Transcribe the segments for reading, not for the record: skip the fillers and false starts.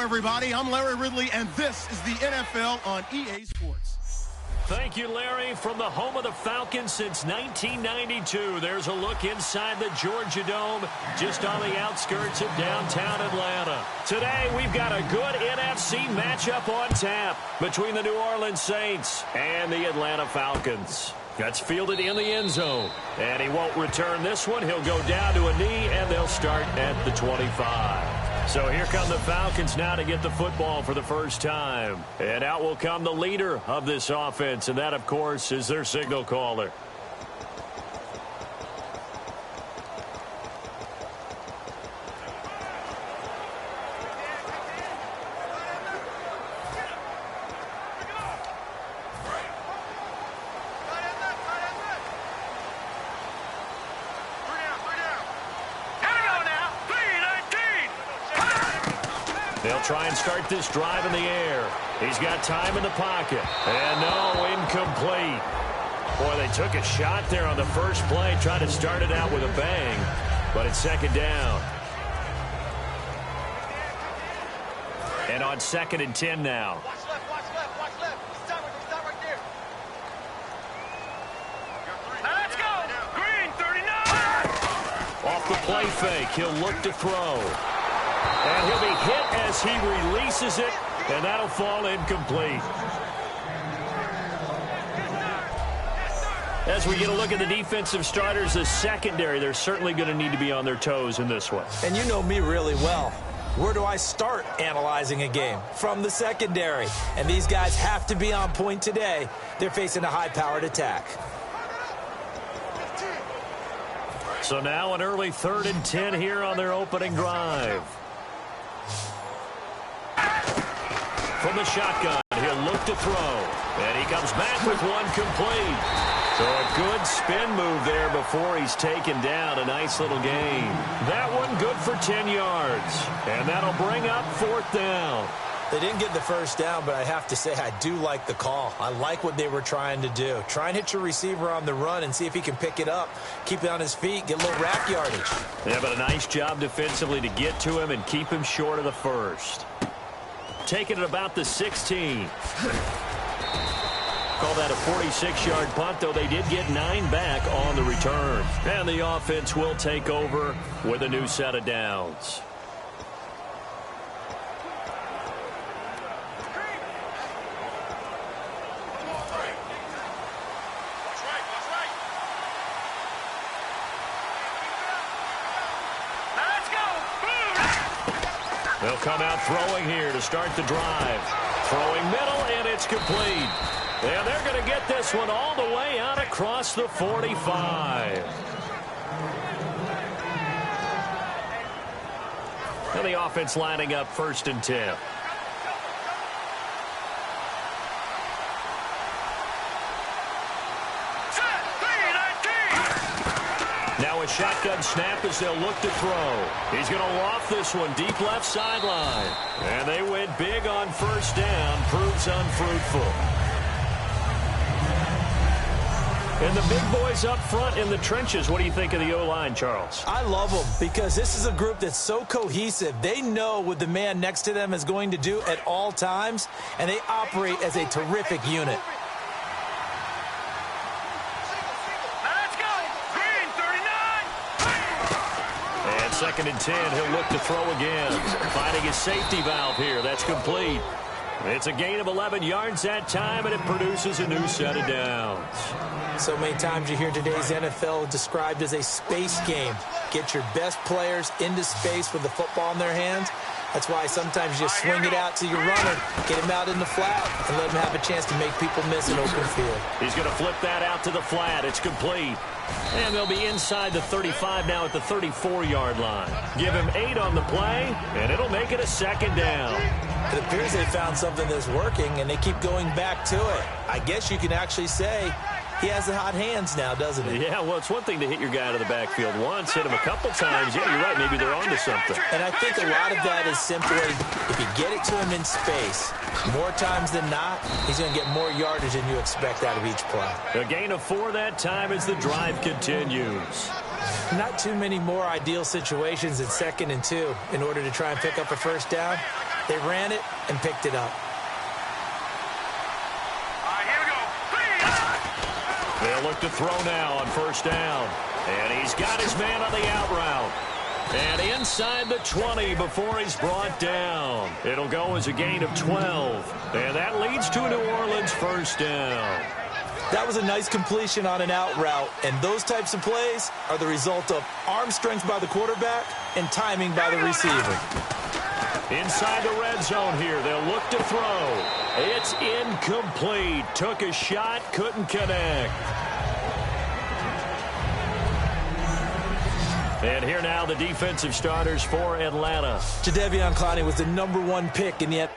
everybody. I'm Larry Ridley, and this is the NFL on EA Sports. Thank you, Larry. From the home of the Falcons since 1992, there's a look inside the Georgia Dome, just on the outskirts of downtown Atlanta. Today, we've got a good NFC matchup on tap between the New Orleans Saints and the Atlanta Falcons. That's fielded in the end zone, and he won't return this one. He'll go down to a knee, and they'll start at the 25. So here come the Falcons now to get the football for the first time. And out will come the leader of this offense, and that, of course, is their signal caller. They'll try and start this drive in the air. He's got time in the pocket. And no, incomplete. Boy, they took a shot there on the first play, tried to start it out with a bang, but it's second down. And on 2nd and 10 now. Watch left, watch left, watch left. Stop right there. Now let's go. Green, 39. Off the play fake, he'll look to throw. And he'll be hit as he releases it, and that'll fall incomplete. As we get a look at the defensive starters, the secondary, they're certainly going to need to be on their toes in this one. And you know me really well. Where do I start analyzing a game? From the secondary. And these guys have to be on point today. They're facing a high-powered attack. So now an early 3rd and 10 here on their opening drive. From the shotgun, he'll look to throw. And he comes back with one complete. So a good spin move there before he's taken down. A nice little gain. That one good for 10 yards. And that'll bring up 4th down. They didn't get the first down, but I have to say I do like the call. I like what they were trying to do. Try and hit your receiver on the run and see if he can pick it up. Keep it on his feet, get a little rack yardage. Yeah, but a nice job defensively to get to him and keep him short of the first. Taking it about the 16. Call that a 46-yard punt, though they did get 9 back on the return. And the offense will take over with a new set of downs. They'll come out throwing here to start the drive. Throwing middle, and it's complete. And they're going to get this one all the way out across the 45. And the offense lining up 1st and 10. Now a shotgun snap as they'll look to throw. He's going to loft this one deep left sideline. And they went big on 1st down. Proves unfruitful. And the big boys up front in the trenches. What do you think of the O-line, Charles? I love them because this is a group that's so cohesive. They know what the man next to them is going to do at all times, and they operate as a terrific unit. And 2nd and 10, he'll look to throw again. Finding his safety valve here. That's complete. It's a gain of 11 yards that time, and it produces a new set of downs. So many times you hear today's NFL described as a space game. Get your best players into space with the football in their hands. That's why sometimes you just swing it out to your runner, get him out in the flat, and let him have a chance to make people miss an open field. He's going to flip that out to the flat. It's complete. And they'll be inside the 35 now at the 34-yard line. Give him 8 on the play, and it'll make it a 2nd down. It appears they found something that's working, and they keep going back to it. I guess you can actually say he has the hot hands now, doesn't he? Yeah, well, it's one thing to hit your guy out of the backfield once, hit him a couple times. Yeah, you're right. Maybe they're onto something. And I think a lot of that is simply if you get it to him in space, more times than not, he's going to get more yardage than you expect out of each play. A gain of 4 that time as the drive continues. Not too many more ideal situations in 2nd and 2 in order to try and pick up a first down. They ran it and picked it up. All right, here we go. They'll look to throw now on first down. And he's got his man on the out route. And inside the 20 before he's brought down. It'll go as a gain of 12. And that leads to a New Orleans first down. That was a nice completion on an out route, and those types of plays are the result of arm strength by the quarterback and timing by the receiver. Inside the red zone here, they'll look to throw. It's incomplete. Took a shot, couldn't connect. And here now the defensive starters for Atlanta. Jadeveon Clowney was the #1 pick in the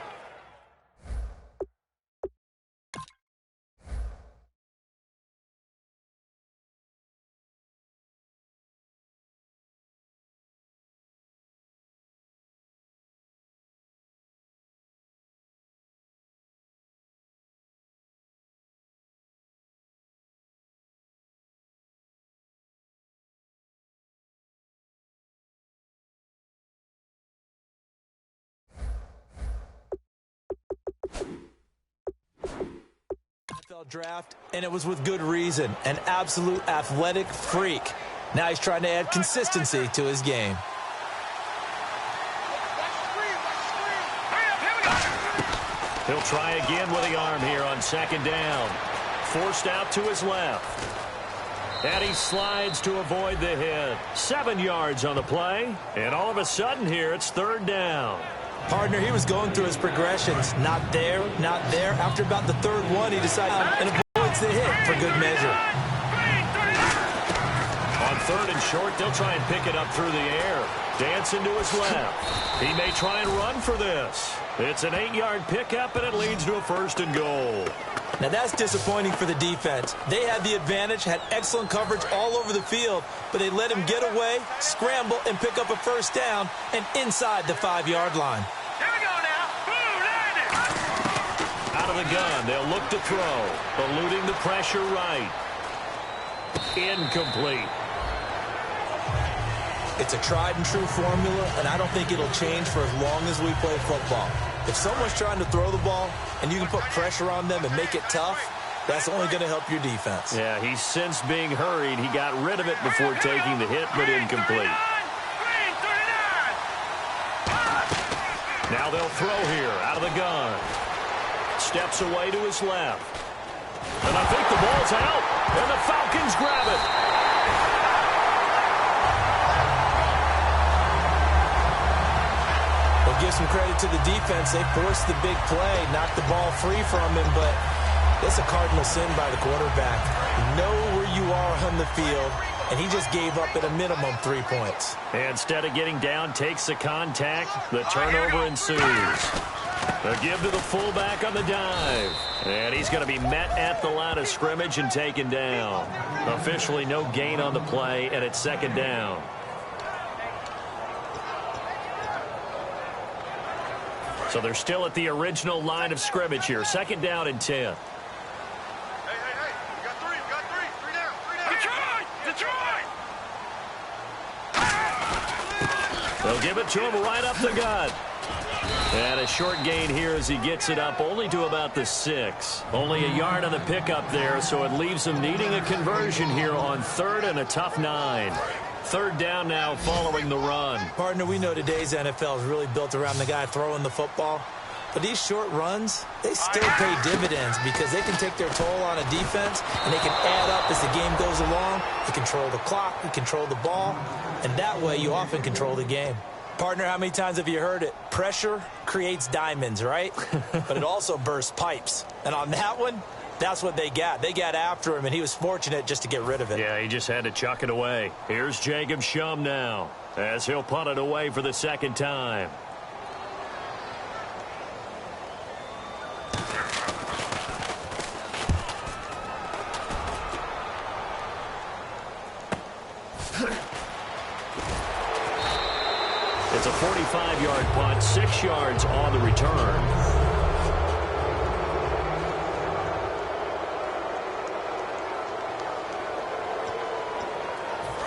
NFL draft, and it was with good reason. An absolute athletic freak. Now he's trying to add consistency to his game. He'll try again with the arm here on second down. Forced out to his left. And he slides to avoid the hit. 7 yards on the play. And all of a sudden here, it's third down. Partner, he was going through his progressions. Not there, not there. After about the third one, he decided and avoids the hit for good measure. On third and short, they'll try and pick it up through the air. Dancing to his left. He may try and run for this. It's an 8-yard pickup, and it leads to a first and goal. Now that's disappointing for the defense. They had the advantage, had excellent coverage all over the field, but they let him get away, scramble, and pick up a first down and inside the 5-yard line. Here we go now. Boom, landed. Out of the gun, they'll look to throw. Eluding the pressure right. Incomplete. It's a tried-and-true formula, and I don't think it'll change for as long as we play football. If someone's trying to throw the ball and you can put pressure on them and make it tough, that's only going to help your defense. Yeah, he's since being hurried. He got rid of it before taking the hit, but incomplete. Now they'll throw here out of the gun. Steps away to his left. And I think the ball's out, and the Falcons grab it. Give some credit to the defense. They forced the big play, knocked the ball free from him, but it's a cardinal sin by the quarterback. You know where you are on the field, and he just gave up at a minimum 3 points. Instead of getting down, takes the contact. The turnover ensues. A give to the fullback on the dive. And he's going to be met at the line of scrimmage and taken down. Officially no gain on the play, and it's second down. So they're still at the original line of scrimmage here. Second down and 10. Hey, we got three. Three down. Detroit! They'll give it to him right up the gut. And a short gain here as he gets it up only to about the 6. Only a yard on the pickup there, so it leaves him needing a conversion here on third and a tough 9. Third down now following the run. Partner, we know today's NFL is really built around the guy throwing the football. But these short runs, they still pay dividends because they can take their toll on a defense and they can add up as the game goes along. You control the clock, you control the ball, and that way you often control the game. Partner, how many times have you heard it? Pressure creates diamonds, right? But it also bursts pipes. And on that one, that's what they got. They got after him, and he was fortunate just to get rid of it. Yeah, he just had to chuck it away. Here's Jacob Shum now as he'll punt it away for the second time. It's a 45-yard punt, 6 yards on the return.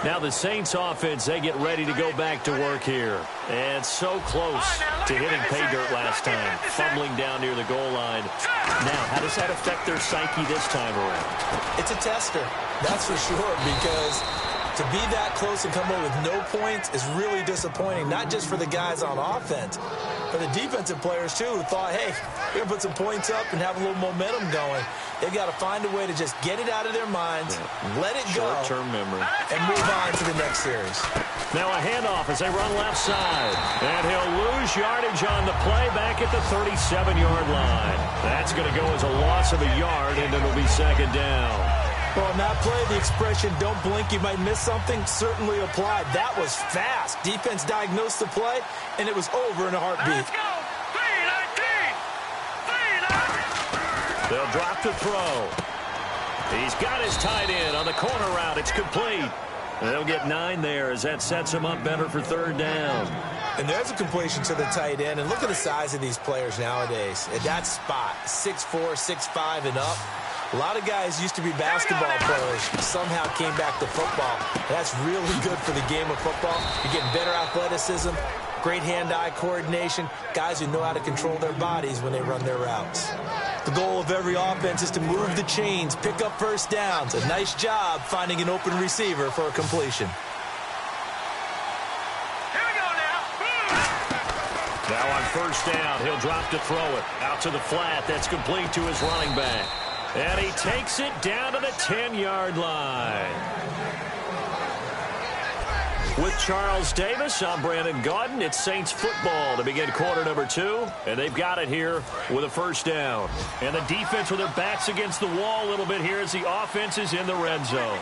Now the Saints offense, they get ready to go back to work here. And so close to hitting pay dirt last time, fumbling down near the goal line. Now, how does that affect their psyche this time around? It's a tester, that's for sure, because to be that close and come away with no points is really disappointing, not just for the guys on offense, but the defensive players, too, who thought, hey, we're going to put some points up and have a little momentum going. They've got to find a way to just get it out of their minds, let it go, short-term memory, and move on to the next series. Now a handoff as they run left side. And he'll lose yardage on the play back at the 37-yard line. That's going to go as a loss of a yard, and it'll be second down. Well, on that play, the expression, don't blink, you might miss something, certainly applied. That was fast. Defense diagnosed the play, and it was over in a heartbeat. Let's go. 3-19. 3-19. They'll drop the throw. He's got his tight end on the corner route. It's complete. And they'll get 9 there as that sets him up better for third down. And there's a completion to the tight end. And look at the size of these players nowadays. At that spot, 6'4", 6'5", and up. A lot of guys used to be basketball players, somehow came back to football. That's really good for the game of football. You're getting better athleticism, great hand-eye coordination, guys who know how to control their bodies when they run their routes. The goal of every offense is to move the chains, pick up first downs. A nice job finding an open receiver for a completion. Here we go now. Now on first down, he'll drop to throw it. Out to the flat, that's complete to his running back. And he takes it down to the 10-yard line. With Charles Davis, I'm Brandon Gaudin. It's Saints football to begin quarter number 2. And they've got it here with a first down. And the defense with their backs against the wall a little bit here as the offense is in the red zone.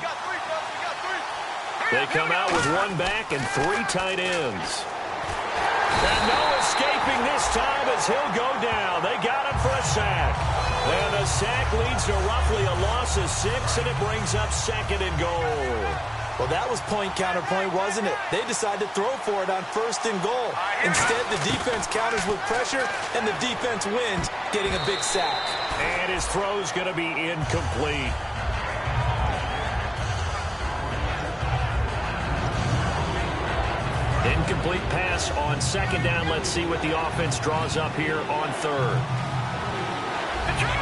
They come out with one back and 3 tight ends. And no escaping this time as he'll go down. They got him for a sack. And the sack leads to roughly a loss of 6, and it brings up second and goal. Well, that was point counterpoint, wasn't it? They decided to throw for it on first and goal. Instead, the defense counters with pressure, and the defense wins, getting a big sack. And his throw's going to be incomplete. Incomplete pass on second down. Let's see what the offense draws up here on third. Here we go.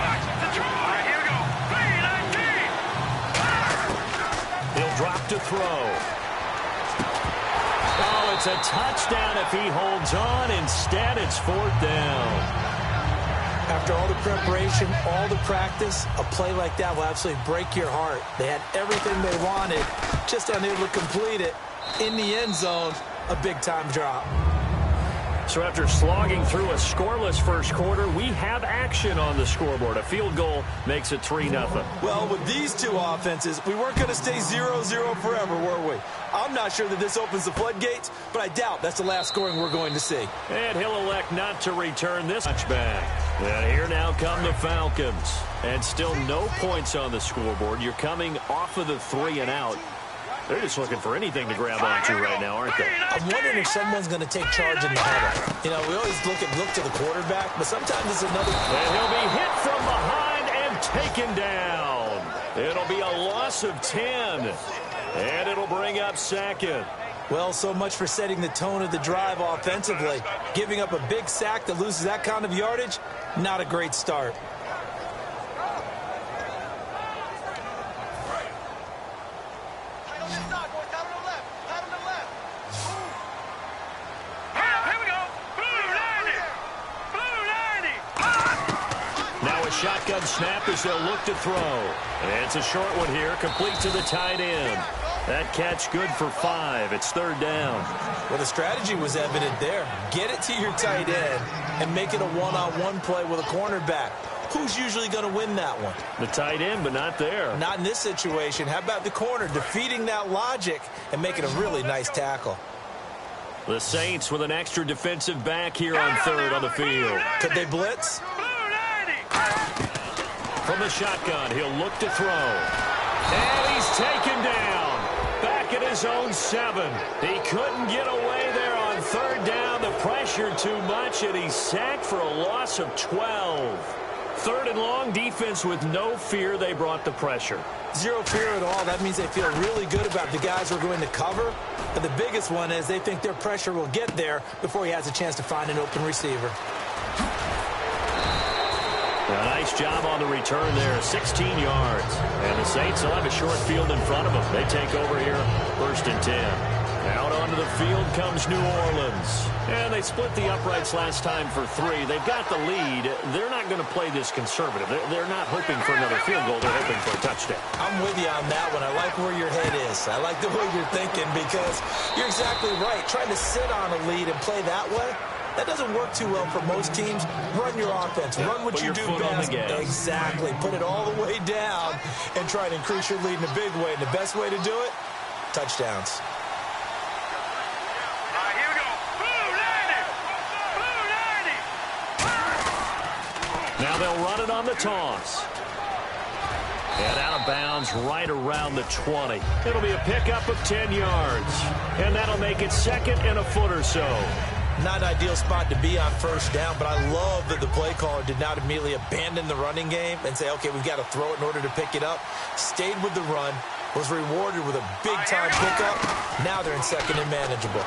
3-19. He'll drop to throw. Oh, it's a touchdown if he holds on. Instead, it's fourth down. After all the preparation, all the practice, a play like that will absolutely break your heart. They had everything they wanted, just unable to complete it. In the end zone, a big-time drop. So after slogging through a scoreless first quarter, we have action on the scoreboard. A field goal makes it 3-0. Well, with these two offenses, we weren't going to stay 0-0 forever, were we? I'm not sure that this opens the floodgates, but I doubt that's the last scoring we're going to see. And he'll elect not to return this touchback. And here now come the Falcons. And still no points on the scoreboard. You're coming off of the 3 and out. They're just looking for anything to grab onto right now, aren't they? I'm wondering if someone's going to take charge in the huddle. You know, we always look to the quarterback, but sometimes it's another. And he'll be hit from behind and taken down. It'll be a loss of 10. And it'll bring up second. Well, so much for setting the tone of the drive offensively. Giving up a big sack that loses that kind of yardage, not a great start. Shotgun snap as they'll look to throw. And it's a short one here, complete to the tight end. That catch good for 5. It's third down. Well, the strategy was evident there. Get it to your tight end and make it a one-on-one play with a cornerback. Who's usually going to win that one? The tight end, but not there. Not in this situation. How about the corner defeating that logic and making a really nice tackle? The Saints with an extra defensive back here on third on the field. Could they blitz? From the shotgun, he'll look to throw. And he's taken down. Back at his own 7. He couldn't get away there on third down. The pressure too much, and he's sacked for a loss of 12. 3rd and long, defense with no fear. They brought the pressure. Zero fear at all. That means they feel really good about the guys who are going to cover. But the biggest one is they think their pressure will get there before he has a chance to find an open receiver. A nice job on the return there, 16 yards. And the Saints will have a short field in front of them. They take over here, 1st and 10. Out onto the field comes New Orleans. And they split the uprights last time for 3. They've got the lead. They're not going to play this conservative. They're not hoping for another field goal. They're hoping for a touchdown. I'm with you on that one. I like where your head is. I like the way you're thinking because you're exactly right. Trying to sit on a lead and play that way, that doesn't work too well for most teams. Run your offense. Run what you do best. Exactly. Put it all the way down and try to increase your lead in a big way. And the best way to do it, touchdowns. Now they'll run it on the toss. And out of bounds right around the 20. It'll be a pickup of 10 yards. And that'll make it 2nd and a foot or so. Not an ideal spot to be on 1st down, but I love that the play caller did not immediately abandon the running game and say, okay, we've got to throw it in order to pick it up. Stayed with the run, was rewarded with a big-time pickup. Now they're in 2nd and manageable.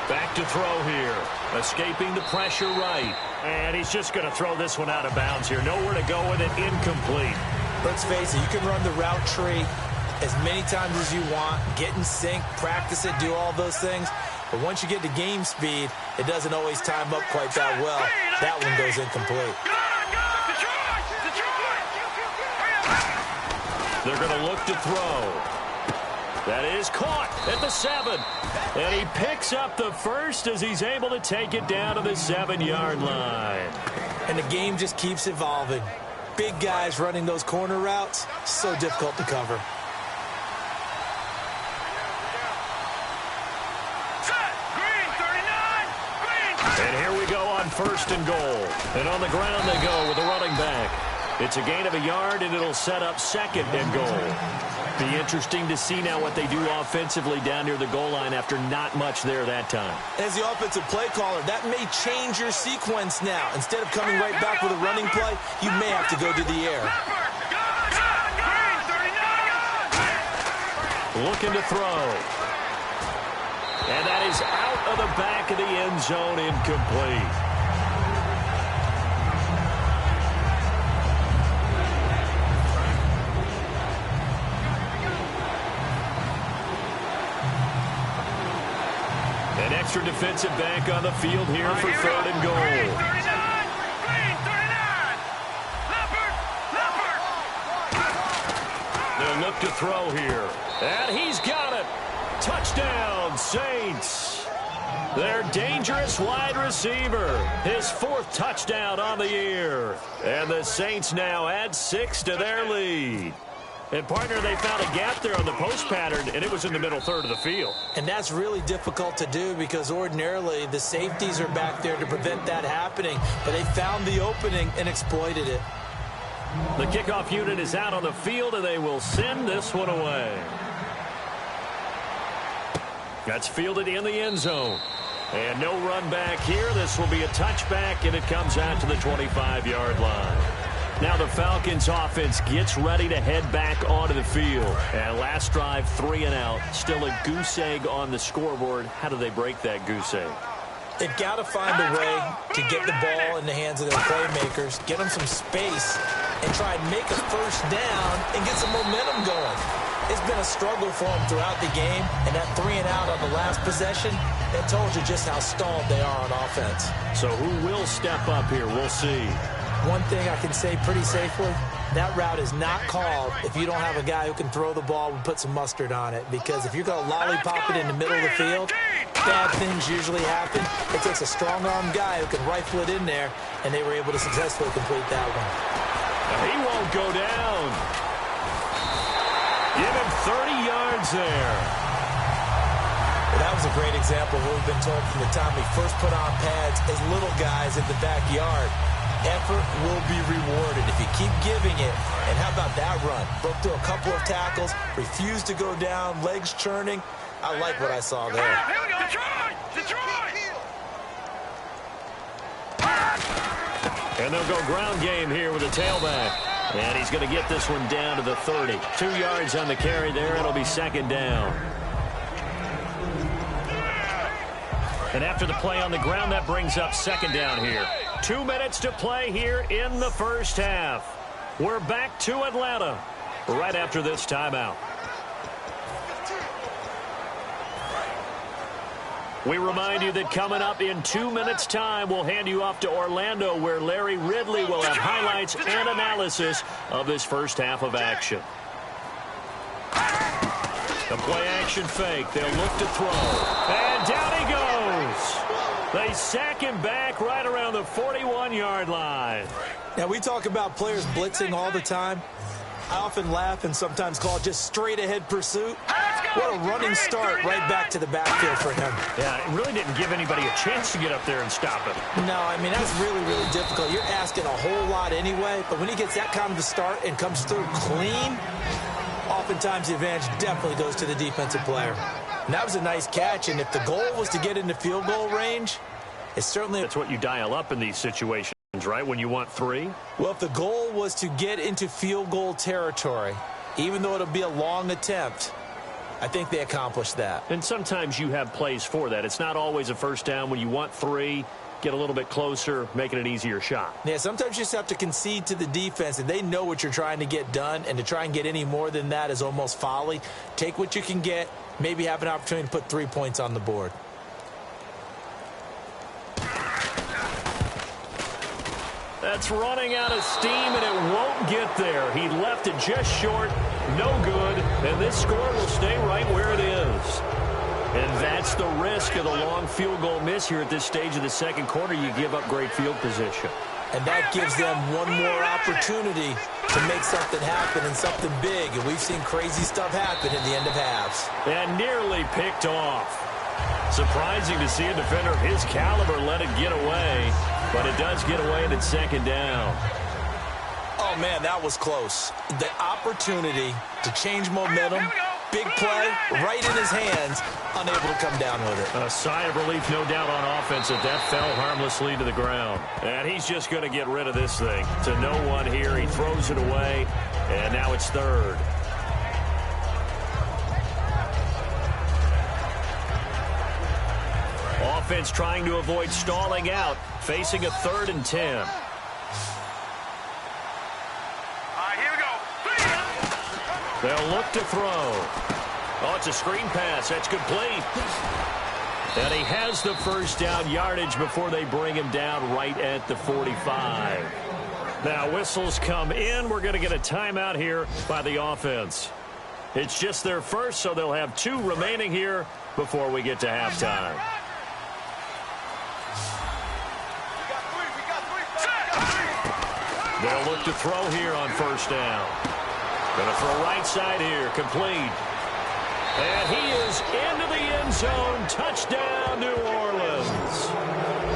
Back to throw here. Escaping the pressure right. And he's just going to throw this one out of bounds here. Nowhere to go with it. Incomplete. Let's face it, you can run the route tree as many times as you want, get in sync, practice it, do all those things. But once you get to game speed, it doesn't always time up quite that well. That one goes incomplete. They're going to look to throw. That is caught at the 7. And he picks up the first as he's able to take it down to the 7-yard line. And the game just keeps evolving. Big guys running those corner routes, so difficult to cover. And here we go on 1st and goal. And on the ground they go with a running back. It's a gain of a yard, and it'll set up 2nd and goal. Be interesting to see now what they do offensively down near the goal line after not much there that time. As the offensive play caller, that may change your sequence now. Instead of coming right back with a running play, you may have to go to the air. Looking to throw. And that is out of the back of the end zone, incomplete. An extra defensive back on the field here for 3rd and goal. They'll look to throw here. And he's got it. Touchdown, Saints. Their dangerous wide receiver. His 4th touchdown on the year. And the Saints now add 6 to their lead. And, partner, they found a gap there on the post pattern, and it was in the middle 3rd of the field. And that's really difficult to do because ordinarily the safeties are back there to prevent that happening. But they found the opening and exploited it. The kickoff unit is out on the field, and they will send this one away. That's fielded in the end zone. And no run back here. This will be a touchback, and it comes out to the 25-yard line. Now the Falcons offense gets ready to head back onto the field. And last drive, 3 and out. Still a goose egg on the scoreboard. How do they break that goose egg? They've got to find a way to get the ball in the hands of their playmakers, get them some space, and try and make a 1st down and get some momentum going. It's been a struggle for them throughout the game, and that 3 and out on the last possession, it told you just how stalled they are on offense. So who will step up here? We'll see. One thing I can say pretty safely, that route is not called if you don't have a guy who can throw the ball and put some mustard on it. Because if you're going to lollipop it in the middle of the field, bad things usually happen. It takes a strong-armed guy who can rifle it in there, and they were able to successfully complete that one. He won't go down. Give him 30 yards there. Well, that was a great example of what we've been told from the time we first put on pads as little guys in the backyard. Effort will be rewarded if you keep giving it. And how about that run? Broke through a couple of tackles, refused to go down, legs churning. I like what I saw there. Here we go. Detroit! And they'll go ground game here with a tailback. And he's going to get this one down to the 30. 2 yards on the carry there. It'll be second down. And after the play on the ground, that brings up second down here. 2 minutes to play here in the first half. We're back to Atlanta right after this timeout. We remind you that coming up in 2 minutes' time, we'll hand you off to Orlando, where Larry Ridley will have highlights and analysis of this first half of action. The play-action fake. They'll look to throw. And down he goes. They sack him back right around the 41-yard line. Now, we talk about players blitzing all the time. I often laugh and sometimes call it just straight-ahead pursuit. What a running start right back to the backfield for him. Yeah, it really didn't give anybody a chance to get up there and stop him. No, I mean, that's really, really difficult. You're asking a whole lot anyway, but when he gets that kind of a start and comes through clean, oftentimes the advantage definitely goes to the defensive player. And that was a nice catch, and if the goal was to get into field goal range, it's certainly... That's what you dial up in these situations, right, when you want 3? Well, if the goal was to get into field goal territory, even though it'll be a long attempt, I think they accomplished that. And sometimes you have plays for that. It's not always a first down. When you want 3, get a little bit closer, make it an easier shot. Yeah, sometimes you just have to concede to the defense, and they know what you're trying to get done, and to try and get any more than that is almost folly. Take what you can get, maybe have an opportunity to put 3 points on the board. That's running out of steam, and it won't get there. He left it just short, no good, and this score will stay right where it is. And that's the risk of the long field goal miss here at this stage of the second quarter. You give up great field position. And that gives them one more opportunity to make something happen and something big. And we've seen crazy stuff happen in the end of halves. And nearly picked off. Surprising to see a defender of his caliber let it get away, but it does get away and it's second down. Oh, man, that was close. The opportunity to change momentum, big play, right in his hands, unable to come down with it. A sigh of relief, no doubt, on offense that fell harmlessly to the ground. And he's just going to get rid of this thing. To no one here, he throws it away, and now it's third. Offense trying to avoid stalling out, facing a 3rd and 10. All right, here we go. They'll look to throw. Oh, it's a screen pass. That's complete. And he has the first down yardage before they bring him down right at the 45. Now whistles come in. We're going to get a timeout here by the offense. It's just their first, so they'll have 2 remaining here before we get to halftime. They'll look to throw here on first down. Going to throw right side here, complete. And he is into the end zone. Touchdown, New Orleans.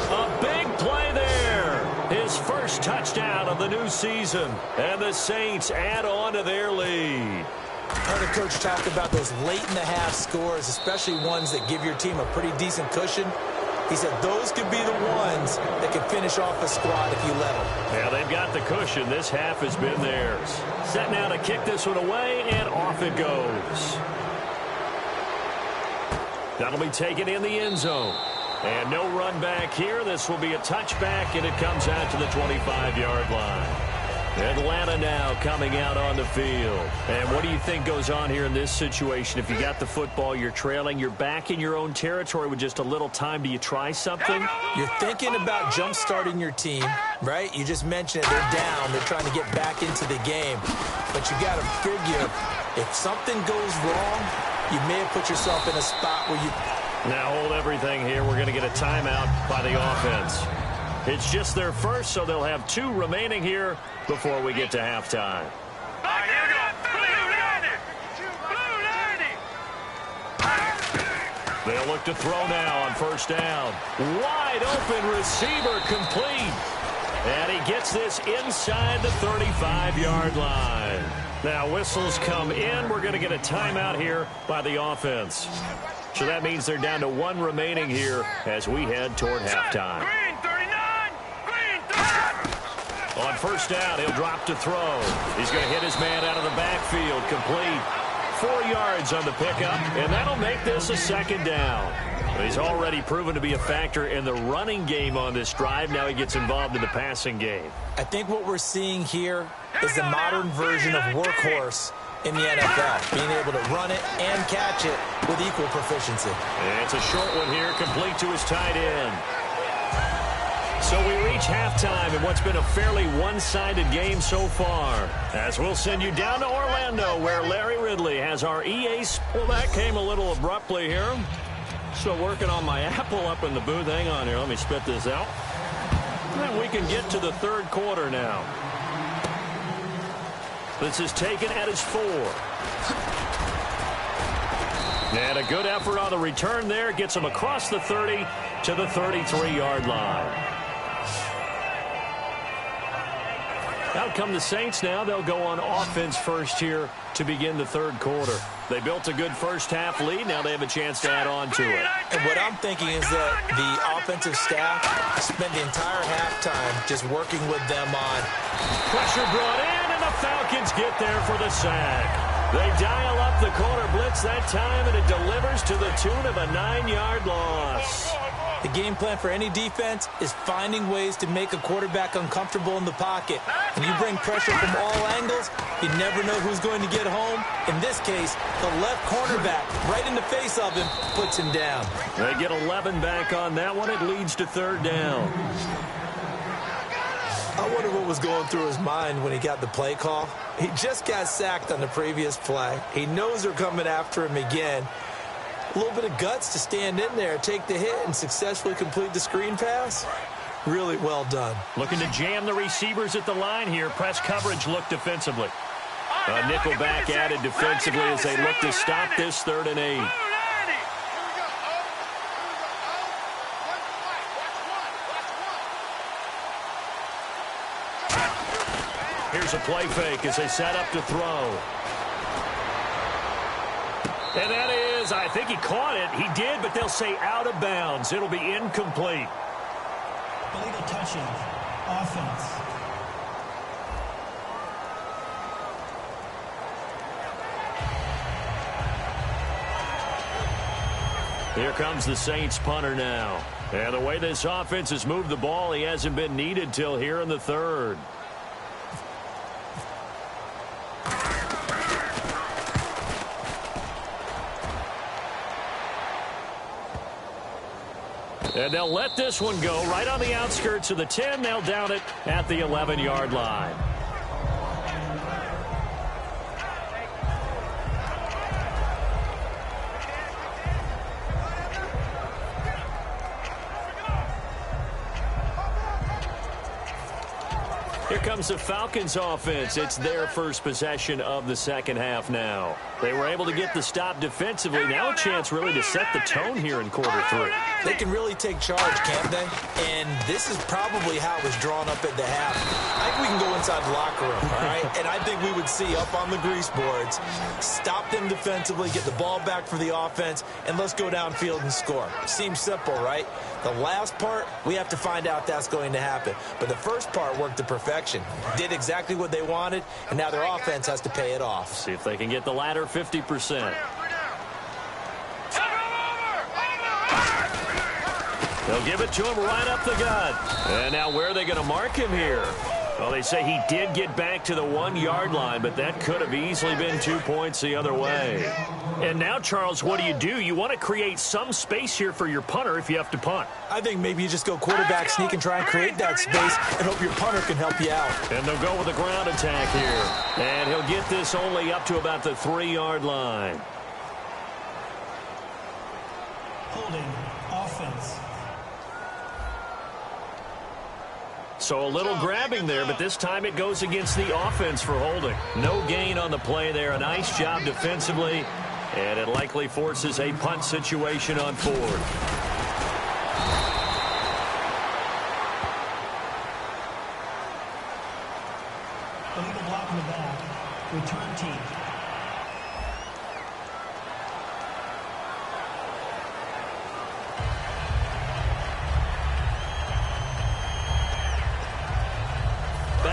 A big play there. His first touchdown of the new season. And the Saints add on to their lead. I heard a coach talk about those late-in-the-half scores, especially ones that give your team a pretty decent cushion. He said those could be the ones that can finish off a squad if you let them. Yeah, they've got the cushion. This half has been theirs. Set now to kick this one away, and off it goes. That'll be taken in the end zone. And no run back here. This will be a touchback, and it comes out to the 25-yard line. Atlanta now coming out on the field. And what do you think goes on here in this situation? If you got the football, you're trailing, you're back in your own territory with just a little time. Do you try something? You're thinking about jump-starting your team, right? You just mentioned it. They're down. They're trying to get back into the game. But you got to figure if something goes wrong, you may have put yourself in a spot where you... Now hold everything here. We're going to get a timeout by the offense. It's just their first, so they'll have 2 remaining here before we get to halftime. All right, here we go. They'll look to throw now on first down. Wide open receiver, complete. And he gets this inside the 35-yard line. Now whistles come in. We're going to get a timeout here by the offense. So that means they're down to 1 remaining here as we head toward halftime. Green 39. Green 39. On first down, he'll drop to throw. He's going to hit his man out of the backfield. Complete. 4 yards on the pickup, and that'll make this a second down. But he's already proven to be a factor in the running game on this drive. Now he gets involved in the passing game. I think what we're seeing here is the modern version of workhorse in the NFL, being able to run it and catch it with equal proficiency. And it's a short one here, complete to his tight end. So we reach halftime in what's been a fairly one-sided game so far. As we'll send you down to Orlando, where Larry Ridley has our EA. Well, that came a little abruptly here. Still working on my apple up in the booth. Hang on here. Let me spit this out. And we can get to the third quarter now. This is taken at his 4. And a good effort on the return there. Gets him across the 30 to the 33-yard line. Out come the Saints now. They'll go on offense first here to begin the third quarter. They built a good first-half lead. Now they have a chance to add on to it. And what I'm thinking is that the offensive staff spent the entire halftime just working with them on. Pressure brought in, and the Falcons get there for the sack. They dial up the corner blitz that time, and it delivers to the tune of a 9-yard loss. The game plan for any defense is finding ways to make a quarterback uncomfortable in the pocket. When you bring pressure from all angles, you never know who's going to get home. In this case, the left cornerback, right in the face of him, puts him down. They get 11 back on that one. It leads to third down. I wonder what was going through his mind when he got the play call. He just got sacked on the previous play. He knows they're coming after him again. A little bit of guts to stand in there, take the hit, and successfully complete the screen pass. Really well done. Looking to jam the receivers at the line here. Press coverage look defensively. A nickel back added defensively as they look to stop this 3rd and 8. Here's a play fake as they set up to throw. And that is, I think he caught it. He did, but they'll say out of bounds. It'll be incomplete. Illegal touching. Offense. Here comes the Saints punter now. And the way this offense has moved the ball, he hasn't been needed till here in the 3rd. And they'll let this one go right on the outskirts of the 10. They'll down it at the 11-yard line. Here comes the Falcons offense. It's their first possession of the second half now. They were able to get the stop defensively. Now a chance really to set the tone here in quarter 3. They can really take charge, can't they? And this is probably how it was drawn up at the half. I think we can go inside the locker room, all right? And I think we would see up on the grease boards, stop them defensively, get the ball back for the offense, and let's go downfield and score. Seems simple, right? The last part, we have to find out that's going to happen. But the first part worked to perfection. Did exactly what they wanted, and now their offense has to pay it off. See if they can get the latter 50%. They'll give it to him right up the gut. And now where are they going to mark him here? Well, they say he did get back to the 1-yard line, but that could have easily been 2 points the other way. And now, Charles, what do? You want to create some space here for your punter if you have to punt. I think maybe you just go quarterback sneak and try and create that space and hope your punter can help you out. And they'll go with a ground attack here. And he'll get this only up to about the 3-yard line. Holding. Offense. So a little grabbing there, but this time it goes against the offense for holding. No gain on the play there. A nice job defensively, and it likely forces a punt situation on 4th. Illegal block in the back. Return team.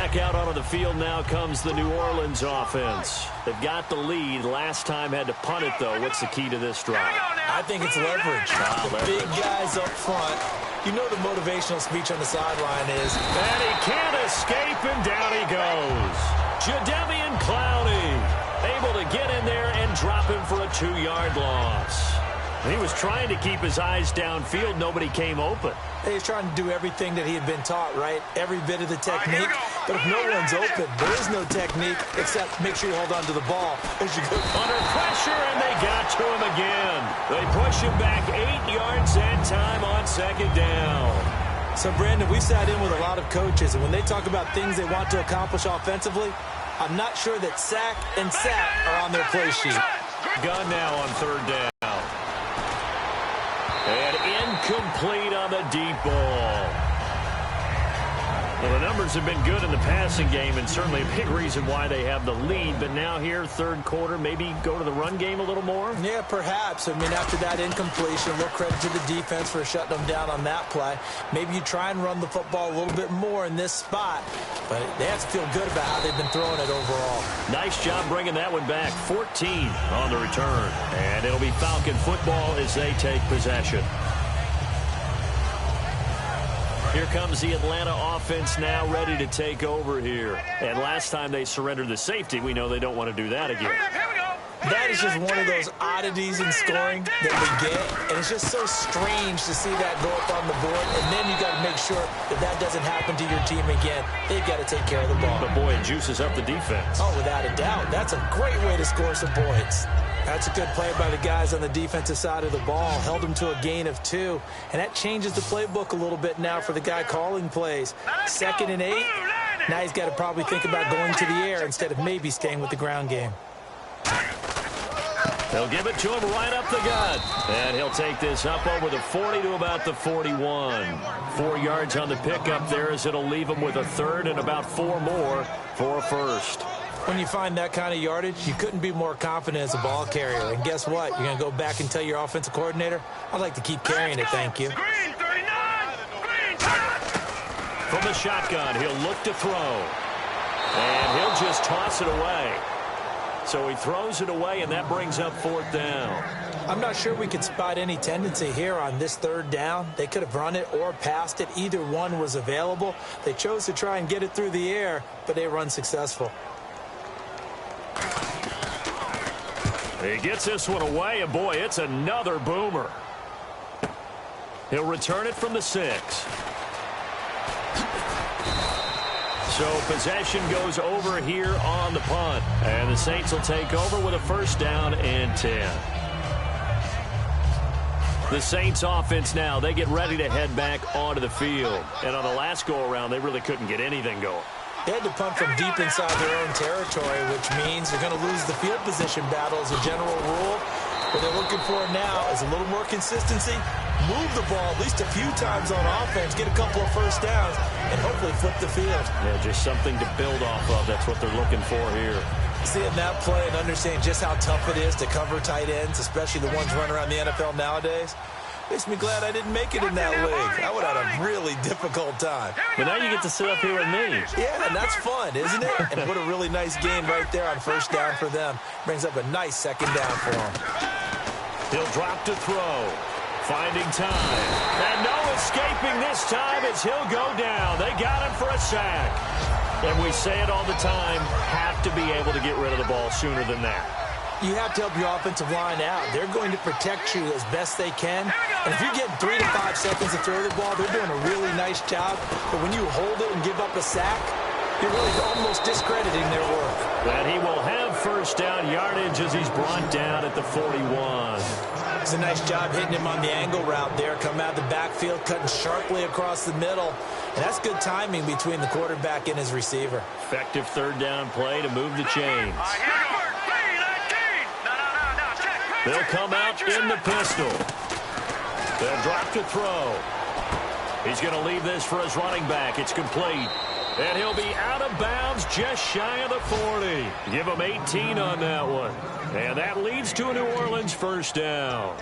Back out onto the field now comes the New Orleans offense. They've got the lead. Last time had to punt it, though. What's the key to this drive? I think it's leverage. The big guys up front. You know the motivational speech on the sideline is. And he can't escape, and down he goes. Jadeveon Clowney able to get in there and drop him for a 2-yard loss. He was trying to keep his eyes downfield. Nobody came open. He's trying to do everything that he had been taught, right? Every bit of the technique. But if no one's open, there is no technique except make sure you hold on to the ball as you go. Under pressure, and they got to him again. They push him back 8 yards and time on second down. So, Brandon, we sat in with a lot of coaches, and when they talk about things they want to accomplish offensively, I'm not sure that sack and sack are on their play sheet. Gun now on third down. And incomplete on the deep ball. Well, the numbers have been good in the passing game, and certainly a big reason why they have the lead. But now here, third quarter, maybe go to the run game a little more? Yeah, perhaps. I mean, after that incompletion, a little credit to the defense for shutting them down on that play. Maybe you try and run the football a little bit more in this spot. But they have to feel good about how they've been throwing it overall. Nice job bringing that one back. 14 on the return. And it'll be Falcon football as they take possession. Here comes the Atlanta offense now ready to take over here. And last time they surrendered the safety, we know they don't want to do that again. That is just one of those oddities in scoring that we get. And it's just so strange to see that go up on the board. And then you got to make sure that that doesn't happen to your team again. They've got to take care of the ball. But boy, it juices up the defense. Oh, without a doubt. That's a great way to score some points. That's a good play by the guys on the defensive side of the ball. Held them to a gain of 2. And that changes the playbook a little bit now for the guy calling plays. 2nd and 8. Now he's got to probably think about going to the air instead of maybe staying with the ground game. They'll give it to him right up the gut. And he'll take this up over the 40 to about the 41. 4 yards on the pickup there as it'll leave him with a third and about 4 more for a first. When you find that kind of yardage, you couldn't be more confident as a ball carrier. And guess what? You're going to go back and tell your offensive coordinator, I'd like to keep carrying it, thank you. Green 39. Green shot. From the shotgun, he'll look to throw. And he'll just toss it away. So he throws it away, and that brings up 4th down. I'm not sure we could spot any tendency here on this 3rd down. They could have run it or passed it. Either one was available. They chose to try and get it through the air, but they run successful. He gets this one away, and boy, it's another boomer. He'll return it from the 6. So possession goes over here on the punt. And the Saints will take over with a 1st down and 10. The Saints offense now, they get ready to head back onto the field. And on the last go-around, they really couldn't get anything going. They had to punt from deep inside their own territory, which means they're going to lose the field position battle as a general rule. What they're looking for now is a little more consistency, move the ball at least a few times on offense, get a couple of 1st downs, and hopefully flip the field. Yeah, just something to build off of. That's what they're looking for here. Seeing that play and understanding just how tough it is to cover tight ends, especially the ones running around the NFL nowadays, makes me glad I didn't make it in that league. I would have had a really difficult time. But now you get to sit up here with me. Yeah, and that's fun, isn't it? And what a really nice game right there on 1st down for them. Brings up a nice 2nd down for them. He'll drop to throw. Finding time. And no escaping this time as he'll go down. They got him for a sack. And we say it all the time, have to be able to get rid of the ball sooner than that. You have to help your offensive line out. They're going to protect you as best they can. And if you're getting 3 to 5 seconds to throw the ball, they're doing a really nice job. But when you hold it and give up a sack, you're really almost discrediting their work. And he will have 1st down yardage as he's brought down at the 41. It's a nice job hitting him on the angle route there. Coming out of the backfield, cutting sharply across the middle. And that's good timing between the quarterback and his receiver. Effective 3rd down play to move the chains. They'll come out in the pistol. They'll drop to throw. He's going to leave this for his running back. It's complete. And he'll be out of bounds just shy of the 40. Give him 18 on that one. And that leads to a New Orleans 1st down.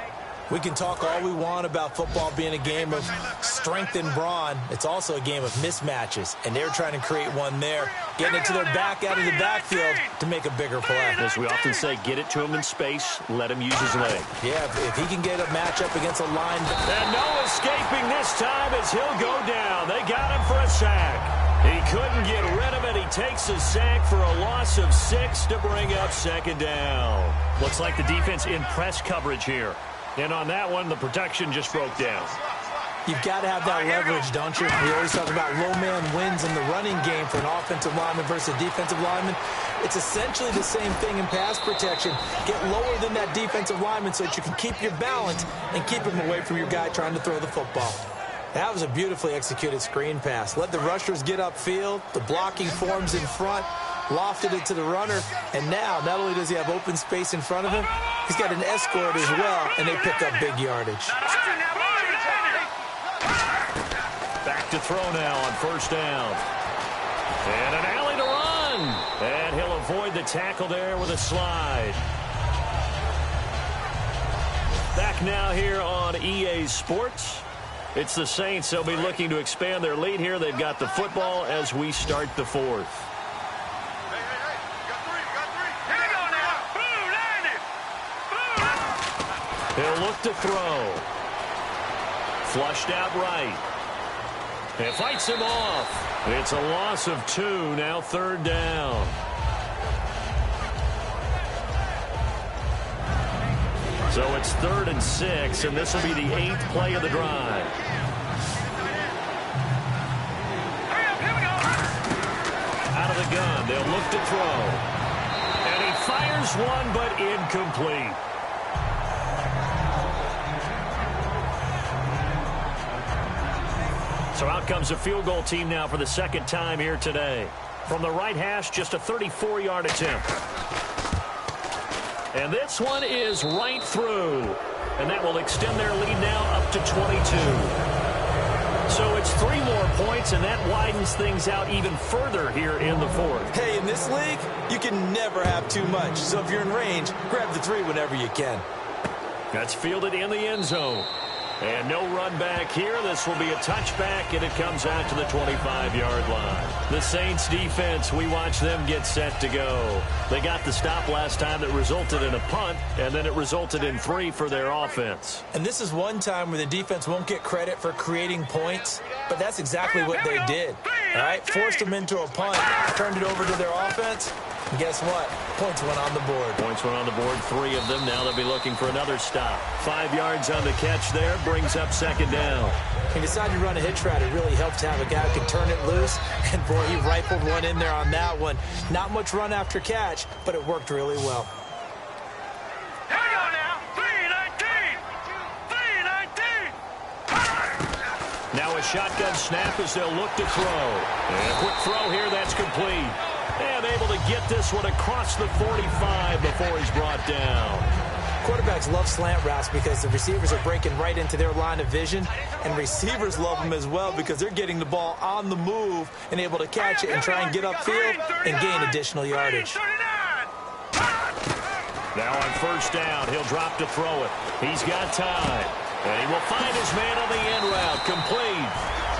We can talk all we want about football being a game of strength and brawn. It's also a game of mismatches, and they're trying to create one there, getting it to their back out of the backfield to make a bigger play. As we often say, get it to him in space, let him use his leg. Yeah, if he can get a matchup against a line. And no escaping this time as he'll go down. They got him for a sack. He couldn't get rid of it. He takes a sack for a loss of 6 to bring up second down. Looks like the defense in press coverage here. And on that one, the protection just broke down. You've got to have that leverage, don't you? We always talk about low man wins in the running game for an offensive lineman versus a defensive lineman. It's essentially the same thing in pass protection. Get lower than that defensive lineman so that you can keep your balance and keep him away from your guy trying to throw the football. That was a beautifully executed screen pass. Let the rushers get upfield. The blocking forms in front. Lofted it to the runner, and now not only does he have open space in front of him, he's got an escort as well, and they pick up big yardage. Back to throw now on first down. And an alley to run. And he'll avoid the tackle there with a slide. Back now here on EA Sports. It's the Saints. They'll be looking to expand their lead here. They've got the football as we start the fourth. He'll look to throw. Flushed out right. And fights him off. It's a loss of 2, now third down. So it's 3rd and 6, and this will be the 8th play of the drive. Out of the gun, they'll look to throw. And he fires one, but incomplete. So out comes a field goal team now for the second time here today. From the right hash, just a 34-yard attempt. And this one is right through. And that will extend their lead now up to 22. So it's 3 more points, and that widens things out even further here in the fourth. Hey, in this league, you can never have too much. So if you're in range, grab the 3 whenever you can. That's fielded in the end zone. And no run back here. This will be a touchback, and it comes out to the 25-yard line. The Saints defense, we watch them get set to go. They got the stop last time that resulted in a punt, and then it resulted in 3 for their offense. And this is one time where the defense won't get credit for creating points, but that's exactly what they did. All right, forced them into a punt, turned it over to their offense, and guess what? Points went on the board. Points went on the board, 3 of them. Now they'll be looking for another stop. 5 yards on the catch there, brings up second down. He decided to run a hitch route. It really helped to have a guy who could turn it loose, and boy, he rifled one in there on that one. Not much run after catch, but it worked really well. Hang on now, 3-19. Now a shotgun snap as they'll look to throw. And a quick throw here, that's complete. And able to get this one across the 45 before he's brought down. Quarterbacks love slant routes because the receivers are breaking right into their line of vision, and receivers love them as well because they're getting the ball on the move and able to catch it and try and get upfield and gain additional yardage. Now on first down, he'll drop to throw it. He's got time. And he will find his man on the end route, complete.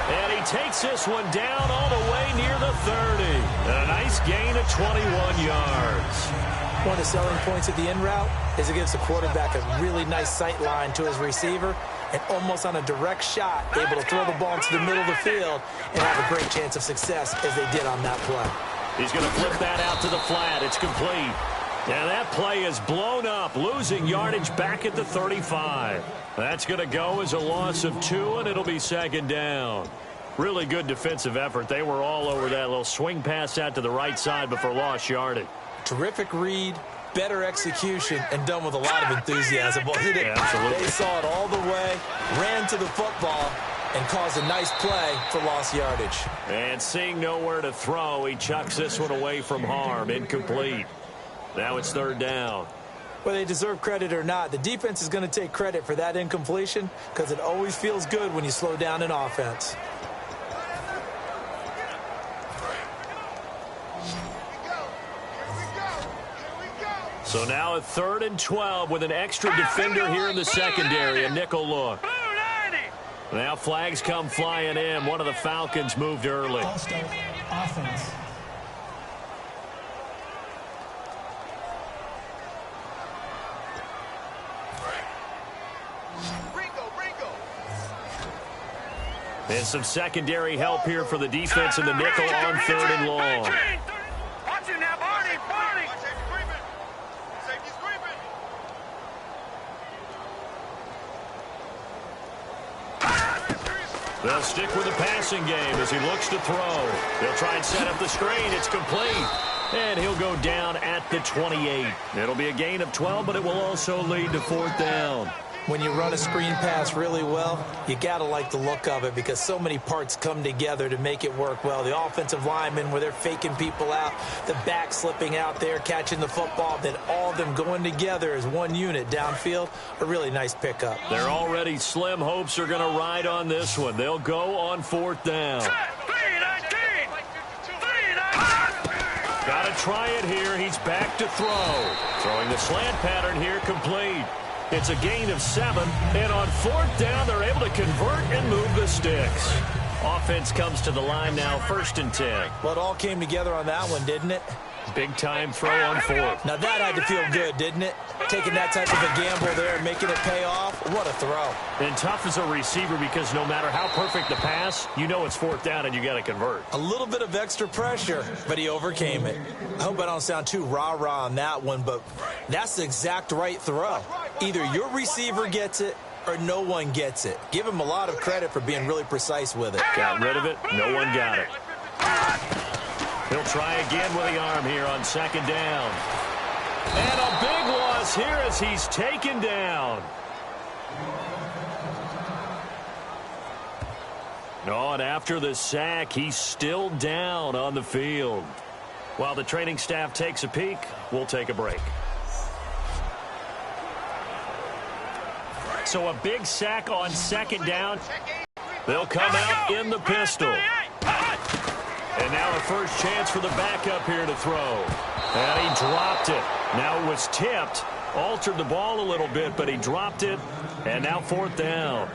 And he takes this one down all the way near the 30. And a nice gain of 21 yards. One of the selling points of the end route is it gives the quarterback a really nice sight line to his receiver and almost on a direct shot able to throw the ball into the middle of the field and have a great chance of success as they did on that play. He's going to flip that out to the flat. It's complete. And that play is blown up, losing yardage back at the 35. That's going to go as a loss of 2, and it'll be second down. Really good defensive effort. They were all over that little swing pass out to the right side before lost yardage. Terrific read, better execution, and done with a lot of enthusiasm, wasn't it? Yeah, absolutely. They saw it all the way, ran to the football, and caused a nice play for lost yardage. And seeing nowhere to throw, he chucks this one away from harm. Incomplete. Now it's third down. Whether they deserve credit or not, the defense is going to take credit for that incompletion because it always feels good when you slow down an offense. So now a 3rd and 12 with an extra defender here in the secondary, a nickel look. Now flags come flying in. One of the Falcons moved early. Ball start, offense. And some secondary help here for the defense in the nickel on 3rd and long. Watch him now, Barney. They'll stick with the passing game as he looks to throw. They'll try and set up the screen. It's complete. And he'll go down at the 28. It'll be a gain of 12, but it will also lead to 4th down. When you run a screen pass really well, you got to like the look of it because so many parts come together to make it work well. The offensive linemen, where they're faking people out, the back slipping out there, catching the football, then all of them going together as one unit downfield, a really nice pickup. Their already slim hopes are going to ride on this one. They'll go on 4th down. Got to try it here. He's back to throw. Throwing the slant pattern here, complete. It's a gain of 7, and on 4th down, they're able to convert and move the sticks. Offense comes to the line now, 1st and 10. Well, it all came together on that one, didn't it? Big-time throw on 4th. Now, that had to feel good, didn't it? Taking that type of a gamble there and making it pay off. What a throw. And tough as a receiver because no matter how perfect the pass, you know it's 4th down and you got to convert. A little bit of extra pressure, but he overcame it. I hope I don't sound too rah-rah on that one, but that's the exact right throw. Either your receiver gets it or no one gets it. Give him a lot of credit for being really precise with it. Got rid of it. No one got it. He'll try again with the arm here on 2nd down. And a big loss here as he's taken down. Oh, and after the sack, he's still down on the field. While the training staff takes a peek, we'll take a break. So a big sack on 2nd down. They'll come out in the pistol. And now a first chance for the backup here to throw. And he dropped it. Now it was tipped. Altered the ball a little bit, but he dropped it. And now 4th down.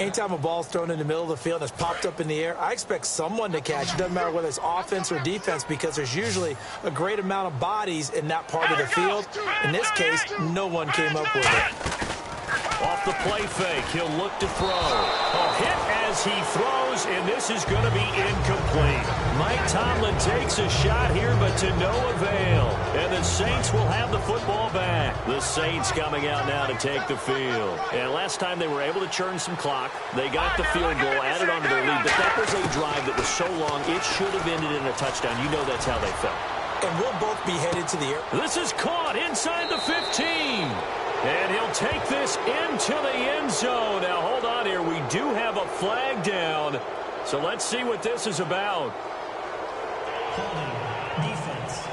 Anytime a ball's thrown in the middle of the field and it's popped up in the air, I expect someone to catch it. Doesn't matter whether it's offense or defense because there's usually a great amount of bodies in that part of the field. In this case, no one came up with it. Off the play fake, he'll look to throw. A hit as he throws, and this is going to be incomplete. Mike Tomlin takes a shot here, but to no avail. And the Saints will have the football back. The Saints coming out now to take the field. And last time they were able to churn some clock. They got the field goal, added on to their lead, but that was a drive that was so long, it should have ended in a touchdown. You know that's how they felt. And we'll both be headed to the air. This is caught inside the 15. And he'll take this into the end zone. Now, hold on here. We do have a flag down. So let's see what this is about. Holding. Defense.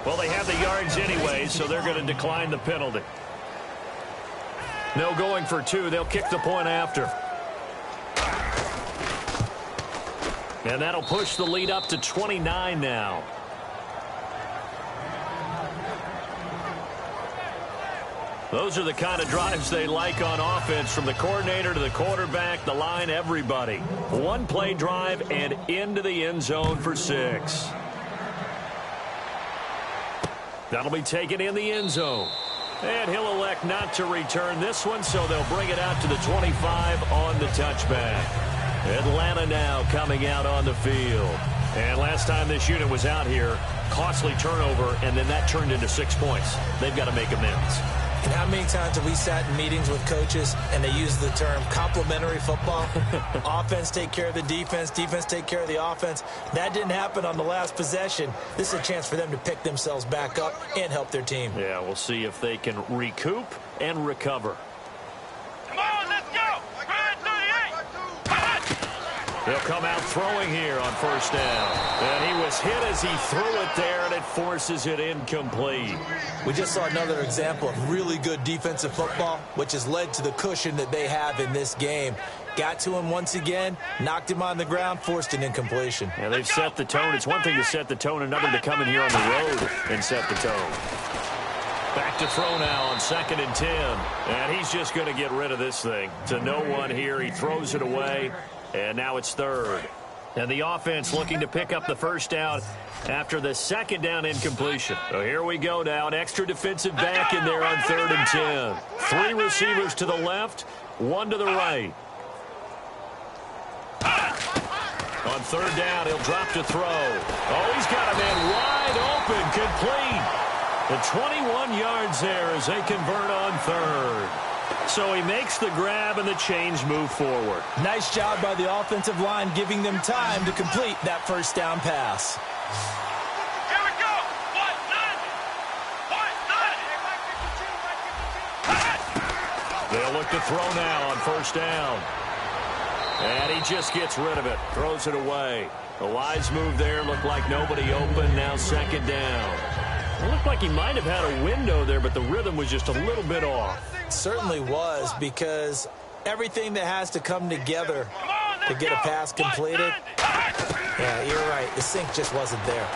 Well, they have the yards anyway, so they're going to decline the penalty. No going for 2. They'll kick the point after. And that'll push the lead up to 29 now. Those are the kind of drives they like on offense, from the coordinator to the quarterback, the line, everybody. One play drive and into the end zone for 6. That'll be taken in the end zone. And he'll elect not to return this one, so they'll bring it out to the 25 on the touchback. Atlanta now coming out on the field. And last time this unit was out here, costly turnover, and then that turned into 6 points. They've got to make amends. And how many times have we sat in meetings with coaches and they use the term complementary football? Offense take care of the defense, defense take care of the offense. That didn't happen on the last possession. This is a chance for them to pick themselves back up and help their team. Yeah, we'll see if they can recoup and recover. Come on, let's go. They'll come out throwing here on 1st down. And he was hit as he threw it there, and it forces it incomplete. We just saw another example of really good defensive football, which has led to the cushion that they have in this game. got to him once again, knocked him on the ground, forced an incompletion. Yeah, they've set the tone. It's one thing to set the tone, another to come in here on the road and set the tone. Back to throw now on 2nd and 10. And he's just going to get rid of this thing. To no one here. He throws it away. And now it's 3rd. And the offense looking to pick up the first down after the 2nd down incompletion. So here we go now. An extra defensive back in there on 3rd and 10. 3 receivers to the left, 1 to the right. On 3rd down, he'll drop to throw. Oh, he's got a man wide open, complete. The 21 yards there as they convert on 3rd. So he makes the grab and the change move forward. Nice job by the offensive line giving them time to complete that first down pass. Here we go. They'll look to throw now on 1st down. And he just gets rid of it, throws it away. A wise move there, looked like nobody open, now 2nd down. It looked like he might have had a window there, but the rhythm was just a little bit off. It certainly was, because everything that has to come together to get a pass completed, yeah, you're right, the sink just wasn't there.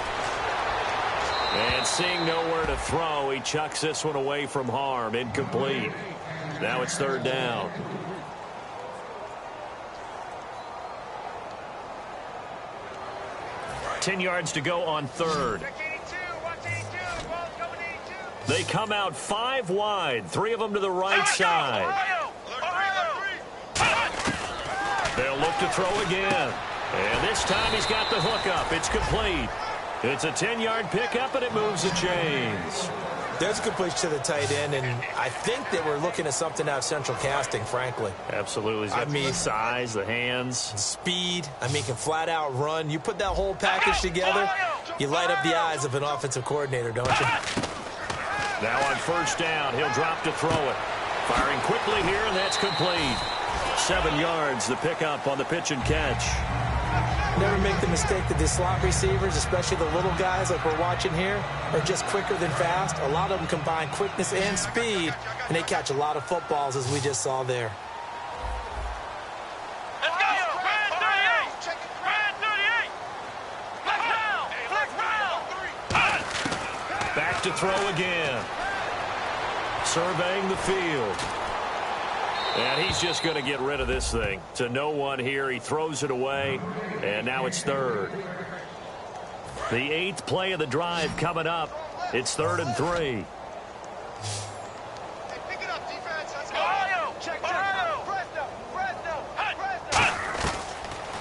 And seeing nowhere to throw, he chucks this one away from harm, incomplete. Now it's 3rd down. Ten yards to go on 3rd. They come out 5 wide, 3 of them to the right side. They'll look to throw again. And this time he's got the hook up. It's complete. It's a 10-yard pickup, and it moves the chains. There's a completion to the tight end, and I think that we're looking at something out of Central Casting, frankly. Absolutely. He's got the size, the hands. Speed. I mean, he can flat out run. You put that whole package together, you light up the eyes of an offensive coordinator, don't you? Now on 1st down, he'll drop to throw it. Firing quickly here, and that's complete. 7 yards, the pickup on the pitch and catch. Never make the mistake that the slot receivers, especially the little guys like we're watching here, are just quicker than fast. A lot of them combine quickness and speed, and they catch a lot of footballs, as we just saw there. Let's go! Brand 38! Brand 38! Flex round! Back to throw again. Surveying the field. And he's just going to get rid of this thing. To no one here. He throws it away. And now it's 3rd. The 8th play of the drive coming up. It's 3rd and 3. Hey, pick it up, defense. Let's go. Ohio! Check. Fresno.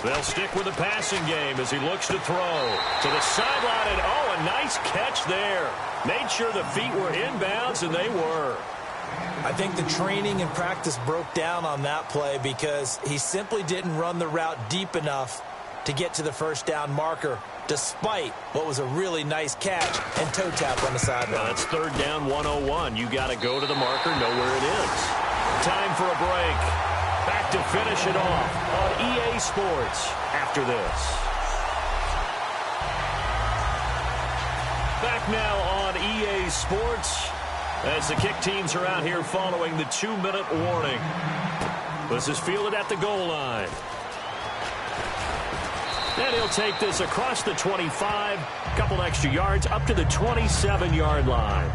They'll stick with the passing game as he looks to throw. To the sideline. And, oh, a nice catch there. Made sure the feet were inbounds, and they were. I think the training and practice broke down on that play because he simply didn't run the route deep enough to get to the first down marker, despite what was a really nice catch and toe tap on the sideline. That's 3rd down 101. You got to go to the marker, know where it is. Time for a break. Back to finish it off on EA Sports after this. Back now on EA Sports as the kick teams are out here following the 2-minute warning. This is fielded at the goal line. And he'll take this across the 25, a couple extra yards, up to the 27-yard line.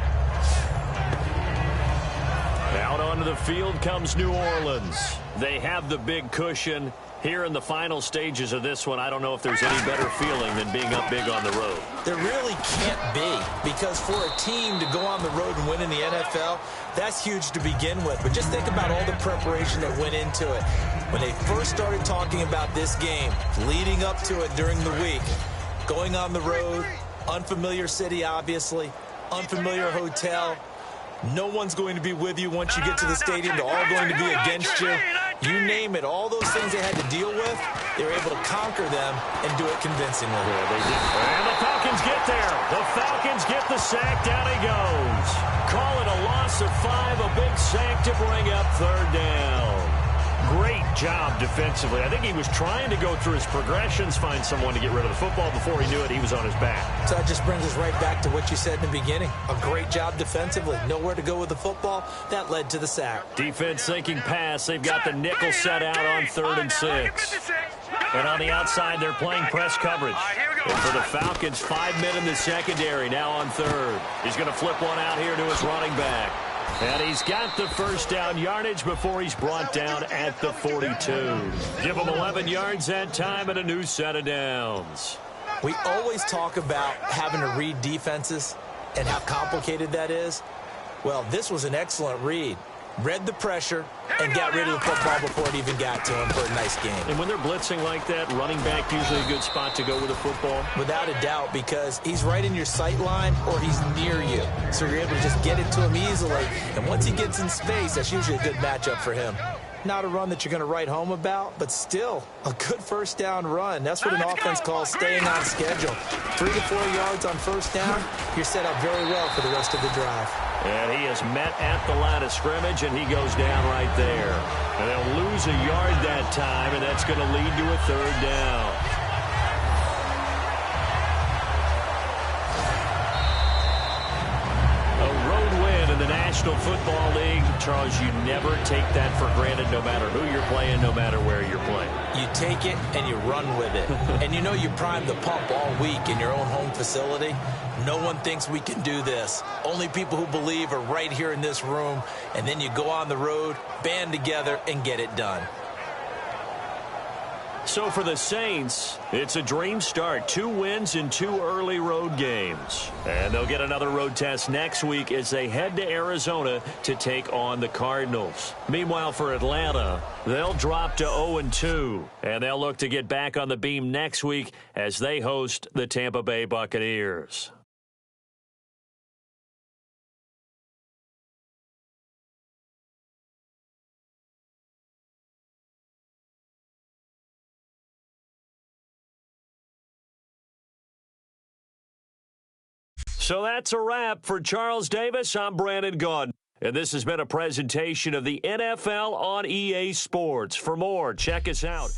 Out onto the field comes New Orleans. They have the big cushion. Here in the final stages of this one, I don't know if there's any better feeling than being up big on the road. There really can't be, because for a team to go on the road and win in the NFL, that's huge to begin with. But just think about all the preparation that went into it. When they first started talking about this game, leading up to it during the week, going on the road, unfamiliar city, obviously, unfamiliar hotel. No one's going to be with you once you get to the stadium. They're all going to be against you. You name it, all those things they had to deal with, they were able to conquer them and do it convincingly. Yeah, they did. And the Falcons get there. The Falcons get the sack. Down he goes. Call it a loss of 5, a big sack to bring up 3rd down. Great job defensively. I think he was trying to go through his progressions, find someone to get rid of the football. Before he knew it, he was on his back. So that just brings us right back to what you said in the beginning. A great job defensively. Nowhere to go with the football. That led to the sack. Defense thinking pass. They've got the nickel set out on 3rd and 6. And on the outside, they're playing press coverage. And for the Falcons, 5 men in the secondary, now on 3rd. He's going to flip one out here to his running back. And he's got the first down yardage before he's brought down at the 42. Give him 11 yards that time and a new set of downs. We always talk about having to read defenses and how complicated that is. Well, this was an excellent read. Read the pressure and got rid of the football before it even got to him for a nice game. And when they're blitzing like that, running back usually a good spot to go with the football? Without a doubt, because he's right in your sight line or he's near you. So you're able to just get it to him easily. And once he gets in space, that's usually a good matchup for him. Not a run that you're going to write home about, but still a good first down run. That's what an offense calls staying on schedule. 3 to 4 yards on first down, you're set up very well for the rest of the drive. And he is met at the line of scrimmage, and he goes down right there. And they'll lose a yard that time, and that's going to lead to a 3rd down. In the National Football League, Charles, you never take that for granted no matter who you're playing, no matter where you're playing. You take it and you run with it. And you know you primed the pump all week in your own home facility. No one thinks we can do this. Only people who believe are right here in this room. And then you go on the road, band together, and get it done. So for the Saints, it's a dream start. 2 wins in 2 early road games. And they'll get another road test next week as they head to Arizona to take on the Cardinals. Meanwhile, for Atlanta, they'll drop to 0-2. And they'll look to get back on the beam next week as they host the Tampa Bay Buccaneers. So that's a wrap. For Charles Davis, I'm Brandon Gaudin. And this has been a presentation of the NFL on EA Sports. For more, check us out